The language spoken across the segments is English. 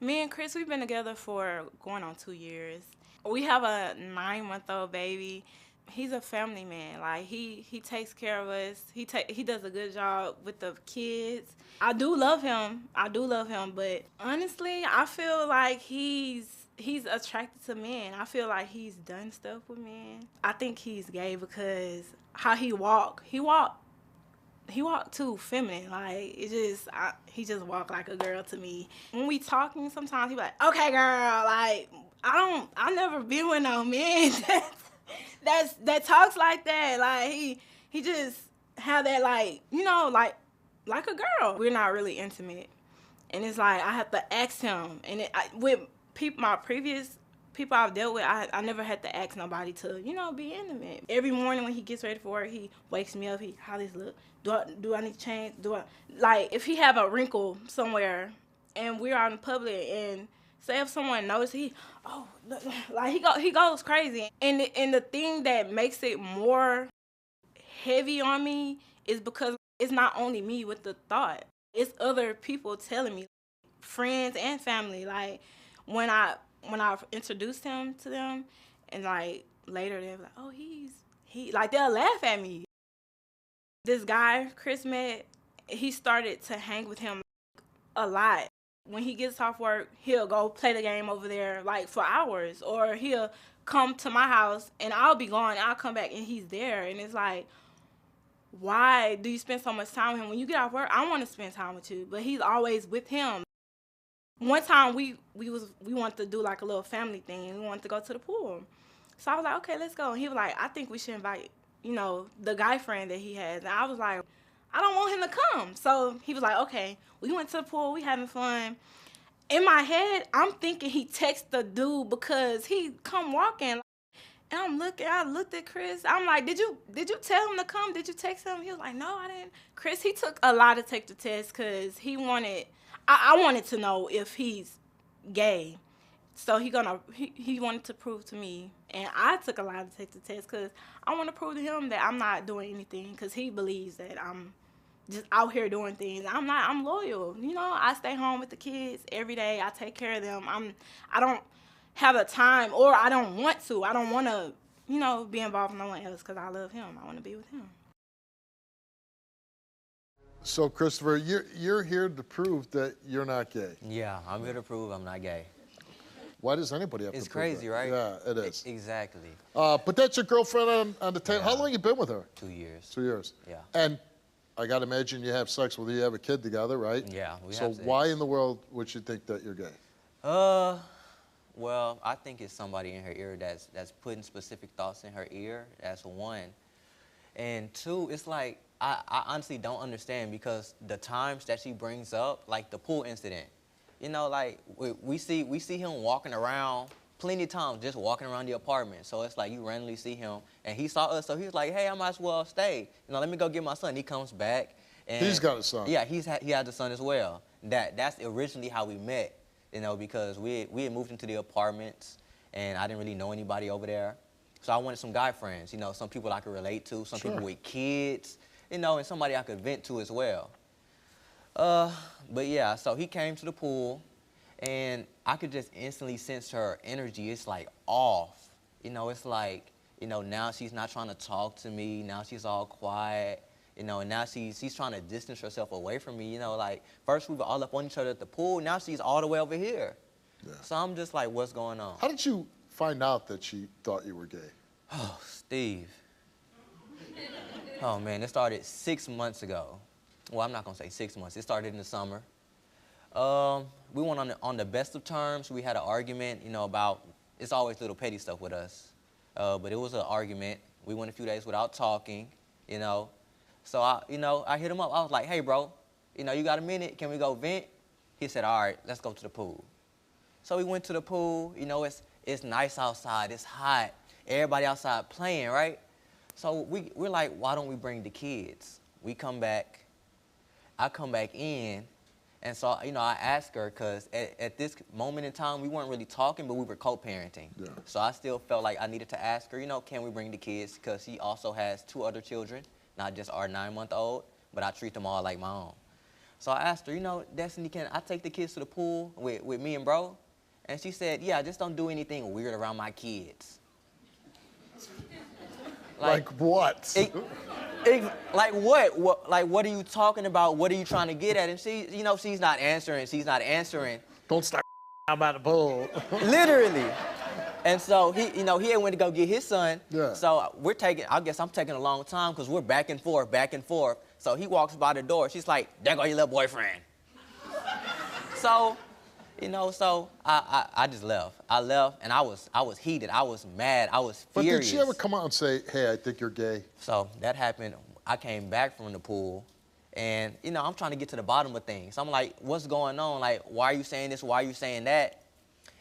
Me and Chris, we've been together for going on 2 years. We have a 9-month-old baby. He's a family man. Like he takes care of us. He does a good job with the kids. I do love him. I do love him, but honestly, I feel like he's attracted to men. I feel like he's done stuff with men. I think he's gay because how he walked too feminine. Like he just walked like a girl to me. When we talking, sometimes he be like, "Okay, girl." Like I never been with no man that talks like that. Like he just have that like a girl. We're not really intimate, and it's like I have to ask him. And with my previous people I've dealt with, I never had to ask nobody to, be intimate. Every morning when he gets ready for work, he wakes me up. How this look? Do I need to change? Like if he have a wrinkle somewhere, and we're out in public, and say if someone notices, like he goes crazy. And the thing that makes it more heavy on me is because it's not only me with the thought. It's other people telling me, friends and family. Like when I've introduced him to them, and like later they're like, "Oh, he," like they'll laugh at me. This guy Chris met, he started to hang with him a lot. When he gets off work, he'll go play the game over there like for hours, or he'll come to my house and I'll be gone. I'll come back and he's there, and it's like, why do you spend so much time with him? When you get off work, I want to spend time with you, but he's always with him. One time we wanted to do like a little family thing. We wanted to go to the pool. So I was like, okay, let's go. And he was like, I think we should invite, the guy friend that he has. And I was like, I don't want him to come. So he was like, okay. We went to the pool. We having fun. In my head, I'm thinking he texted the dude because he come walking. And I looked at Chris. I'm like, did you tell him to come? Did you text him? He was like, no, I didn't. Chris, he took a lot to take the test because I wanted to know if he's gay. So he wanted to prove to me. And I took a lot to take the test because I want to prove to him that I'm not doing anything, because he believes that I'm just out here doing things. I'm not. I'm loyal. I stay home with the kids every day. I take care of them. I don't have a time, or I don't want to. I don't want to, be involved with no one else because I love him. I want to be with him. So, Christopher, you're here to prove that you're not gay. Yeah, I'm here to prove I'm not gay. Why does anybody have to It's prove crazy, that? right? Yeah, it is. Exactly. But that's your girlfriend on the table. Yeah. How long you been with her? 2 years. 2 years. Yeah. And I got to imagine you have sex with her. You have a kid together, right? Yeah, we So have sex. why in the world would you think that you're gay? Well, I think it's somebody in her ear that's putting specific thoughts in her ear. That's one. And two, it's like, I honestly don't understand, because the times that she brings up, like the pool incident, like we see him walking around plenty of times, just walking around the apartment. So it's like you randomly see him, and he saw us, so he was like, hey, I might as well stay. Let me go get my son. He comes back. And He's got a son. Yeah, he has a son as well. That's originally how we met, because we had moved into the apartments, and I didn't really know anybody over there. So I wanted some guy friends, some people I could relate to, some people with kids, and somebody I could vent to as well. But yeah, so he came to the pool, and I could just instantly sense her energy. It's like off. It's like, now she's not trying to talk to me. Now she's all quiet. And now she's trying to distance herself away from me. Like first we were all up on each other at the pool. Now she's all the way over here. Yeah. So I'm just like, what's going on? How did you find out that she thought you were gay? Oh, Steve. Oh, man, it started 6 months ago. Well, I'm not going to say 6 months. It started in the summer. We went on the best of terms. We had an argument, about, it's always little petty stuff with us. But it was an argument. We went a few days without talking, So, I hit him up. I was like, hey, bro, you got a minute? Can we go vent? He said, all right, let's go to the pool. So we went to the pool. It's nice outside. It's hot. Everybody outside playing, right? So we're like, why don't we bring the kids? We come back. I come back in. And so, I asked her, because at this moment in time, we weren't really talking, but we were co-parenting. Yeah. So I still felt like I needed to ask her, can we bring the kids? Because she also has 2 other children, not just our 9-month-old, but I treat them all like my own. So I asked her, you know, Destiny, can I take the kids to the pool with me and bro? And she said, yeah, just don't do anything weird around my kids. Like what? Like what? Like what are you talking about? What are you trying to get at? And she, you know, she's not answering. Don't start about the pool. Literally. And so he, you know, he had went to go get his son. Yeah. So I guess I'm taking a long time because we're back and forth. So he walks by the door. She's like, there go your little boyfriend. So, you know, so I just left. I left and I was heated. I was mad. I was furious. But did she ever come out and say, hey, I think you're gay? So that happened. I came back from the pool and, you know, I'm trying to get to the bottom of things. I'm like, what's going on? Like, why are you saying this? Why are you saying that?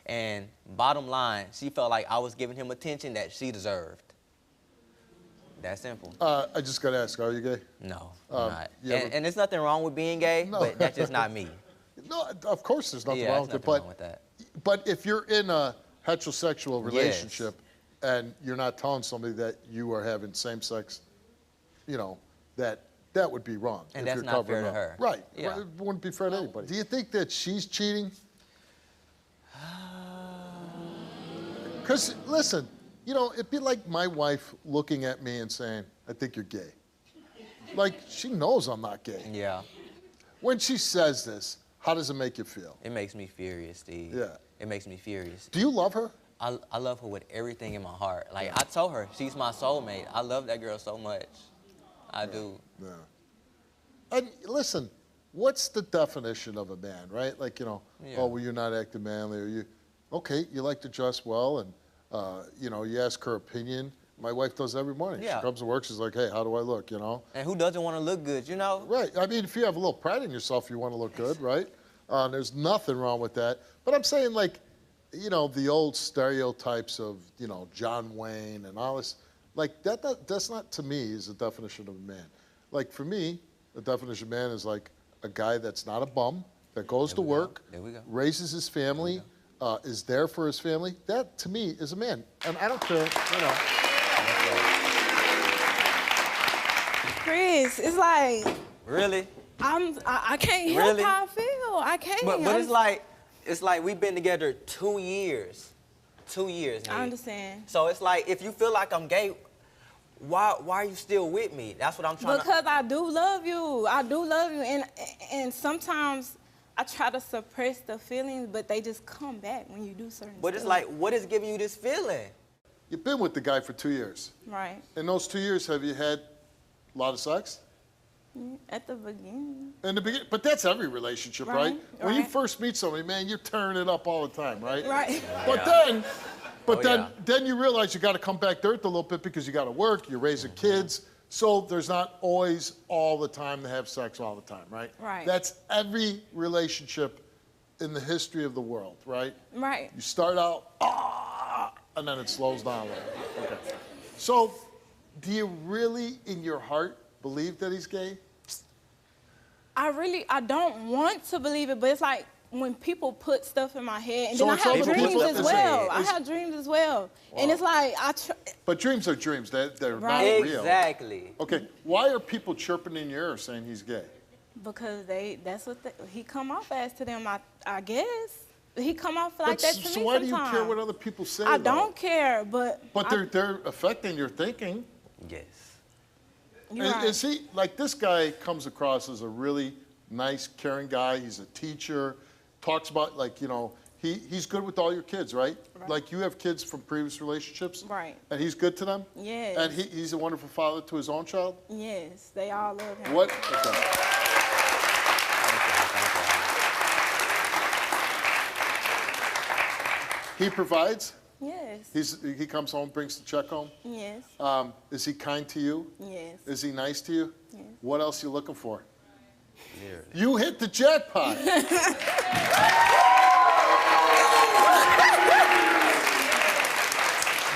And bottom line, she felt like I was giving him attention that she deserved. That simple. I just got to ask, are you gay? No, I'm not. Yeah, And there's nothing wrong with being gay, No. but that's just not me. No, of course there's nothing Yeah, wrong there's with it. nothing wrong with that. But if you're in a heterosexual relationship and you're not telling somebody that you are having same-sex, you know, that would be wrong. And if that's you're not fair covering to up. her. Right. Yeah. Well, it wouldn't be fair to anybody. Do you think that she's cheating? Because, listen, you know, it'd be like my wife looking at me and saying, I think you're gay. Like, she knows I'm not gay. Yeah. When she says this, how does it make you feel? It makes me furious, Steve. Yeah. It makes me furious. Do you love her? I love her with everything in my heart. Like, I told her, she's my soulmate. I love that girl so much. I do. Yeah. And listen, what's the definition of a man, right? Like, you know, Yeah. oh, well, you're not acting manly, or you, okay, you like to dress well, and, you know, you ask her opinion. My wife does every morning. Yeah. She comes to work, she's like, hey, how do I look, you know? And who doesn't want to look good, you know? Right. I mean, if you have a little pride in yourself, you want to look good, right? There's nothing wrong with that. But I'm saying, like, you know, the old stereotypes of, you know, John Wayne and all this, like, that's not, to me, is the definition of a man. Like, for me, the definition of man is like a guy that's not a bum, that goes to work, raises his family, is there for his family. That, to me, is a man. And I don't care, you know. Chris, it's like Really? I can't help Really? how I feel. I can't. But it's like we've been together 2 years. 2 years, I Nick. understand. So it's like, if you feel like I'm gay, why are you still with me? That's what I'm trying Because I do love you. I do love you, and sometimes I try to suppress the feelings, but they just come back when you do certain But it's stuff. like, what is giving you this feeling? You've been with the guy for 2 years. Right. In those 2 years, have you had a lot of sex? At the beginning. In the beginning, but that's every relationship, right? Right, When you right. first meet somebody, man, you're tearing it up all the time, right? Right. But Yeah. then you realize you got to come back to earth a little bit because you got to work, you're raising kids, so there's not always all the time to have sex all the time, right? Right. That's every relationship in the history of the world, right? Right. You start out, and then it slows down a little. Okay. So, do you really, in your heart, believe that he's gay? I don't want to believe it, but it's like when people put stuff in my head, and So then I it's have other dreams people- as it's- well. I it's- have dreams as well, and it's like But dreams are dreams. They're Right. not real. Exactly. Okay, why are people chirping in your ear saying he's gay? because that's what he come off as to them. I guess he come off like that to me So why do you sometimes. care what other people say? I though? don't care, but They're affecting your thinking. Yes. you're And, right. and see, like this guy comes across as a really nice, caring guy. He's a teacher. Talks about, like, you know, he's good with all your kids, right? Right. Like you have kids from previous relationships. Right. And he's good to them. Yes. And he's a wonderful father to his own child. Yes, they all love him. What? Okay. He provides. Yes. He comes home, brings the check home. Yes. Is he kind to you? Yes. Is he nice to you? Yes. What else you looking for? Literally. You hit the jackpot.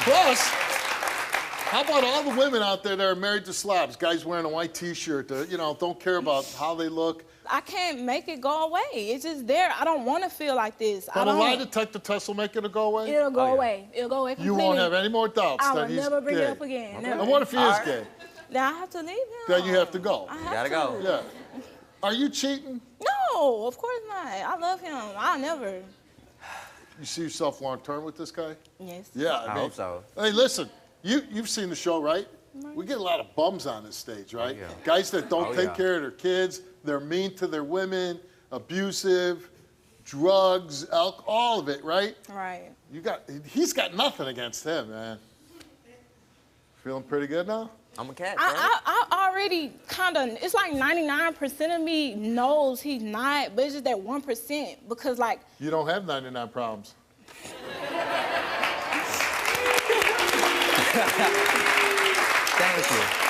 Plus, how about all the women out there that are married to slobs? Guys wearing a white T-shirt, you know, don't care about how they look. I can't make it go away. It's just there. I don't want to feel like this. I But a don't. lie detector test will make it go away. It'll go Oh, yeah. away. It'll go away You completely. won't have any more doubts I that will he's never bring gay. it up again. Never. And what if he is All right. gay? Then I have to leave him. Then you have to go. I You have gotta to. go. Yeah. Are you cheating? No, of course not. I love him. I'll never. You see yourself long term with this guy? Yes. Yeah, I hope so. Hey, listen, you've seen the show, right? We get a lot of bums on this stage, right? Oh, yeah. Guys that don't take yeah. care of their kids, they're mean to their women, abusive, drugs, alcohol, all of it, right? Right. He's got nothing against him, man. Feeling pretty good now? I'm a cat, bro. I already kind of, it's like 99% of me knows he's not, but it's just that 1% because like. You don't have 99 problems.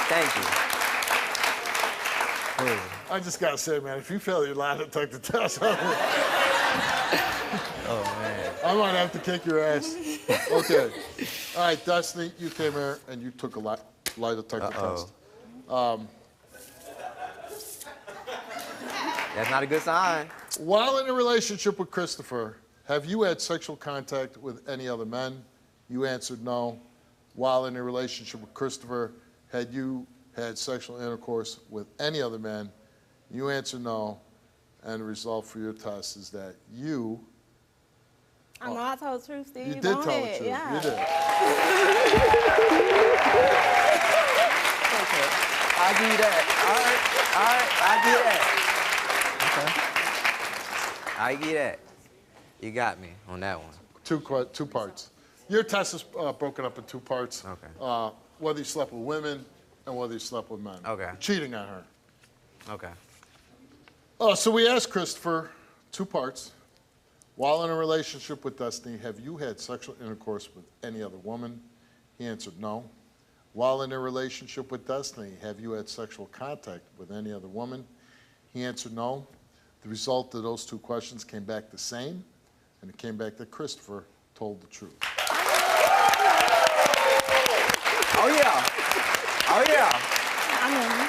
Thank you. I just gotta say, man, if you fail your lie to take the test, Oh, man. I might have to kick your ass. Okay. All right, Destiny, you came here and you took a lie detector test. That's not a good sign. While in a relationship with Christopher, have you had sexual contact with any other men? You answered no. While in a relationship with Christopher, had you had sexual intercourse with any other men? You answered no. And the result for your test is that you... I know I told the truth, Steve. You did Go tell the ahead. truth. Yeah. You did. Okay. I'll give you that. All right. I'll give you that. Okay. I'll give you that. You got me on that one. Two parts. Your test is broken up in 2 parts. Okay. Whether you slept with women and whether you slept with men. Okay. Cheating on her. Okay. So we asked Christopher 2 parts. While in a relationship with Destiny, have you had sexual intercourse with any other woman? He answered no. While in a relationship with Destiny, have you had sexual contact with any other woman? He answered no. The result of those 2 questions came back the same, and it came back that Christopher told the truth. Oh, yeah. Oh, yeah. I know.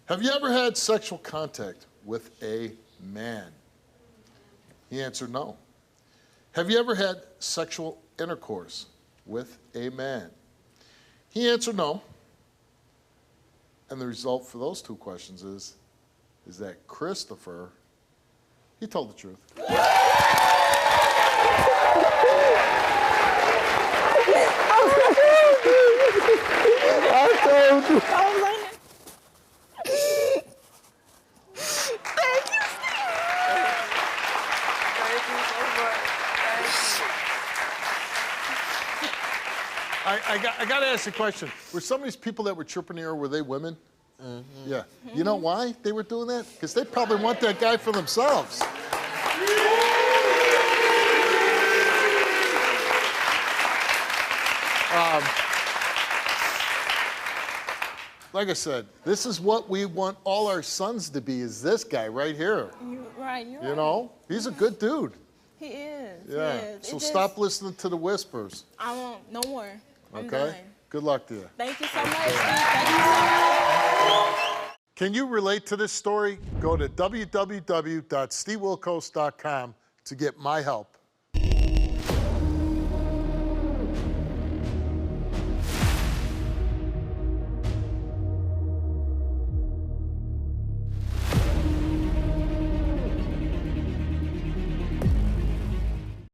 Have you ever had sexual contact with a man? He answered no. Have you ever had sexual intercourse with a man? He answered no. And the result for those 2 questions is that Christopher, he told the truth. I told you. I got to ask you a question. Were some of these people that were chirping here, were they women? Mm-hmm. Yeah. You know why they were doing that? Because they probably want that guy for themselves. Like I said, this is what we want all our sons to be, is this guy right here. You're right. You know? He's a good dude. He is. Yeah. He is. So stop listening to the whispers. I won't. No more. I'm Okay? done. Good luck to you. Thank you so much, Steve. Thank you so much. Can you relate to this story? Go to www.stevewilkos.com to get my help.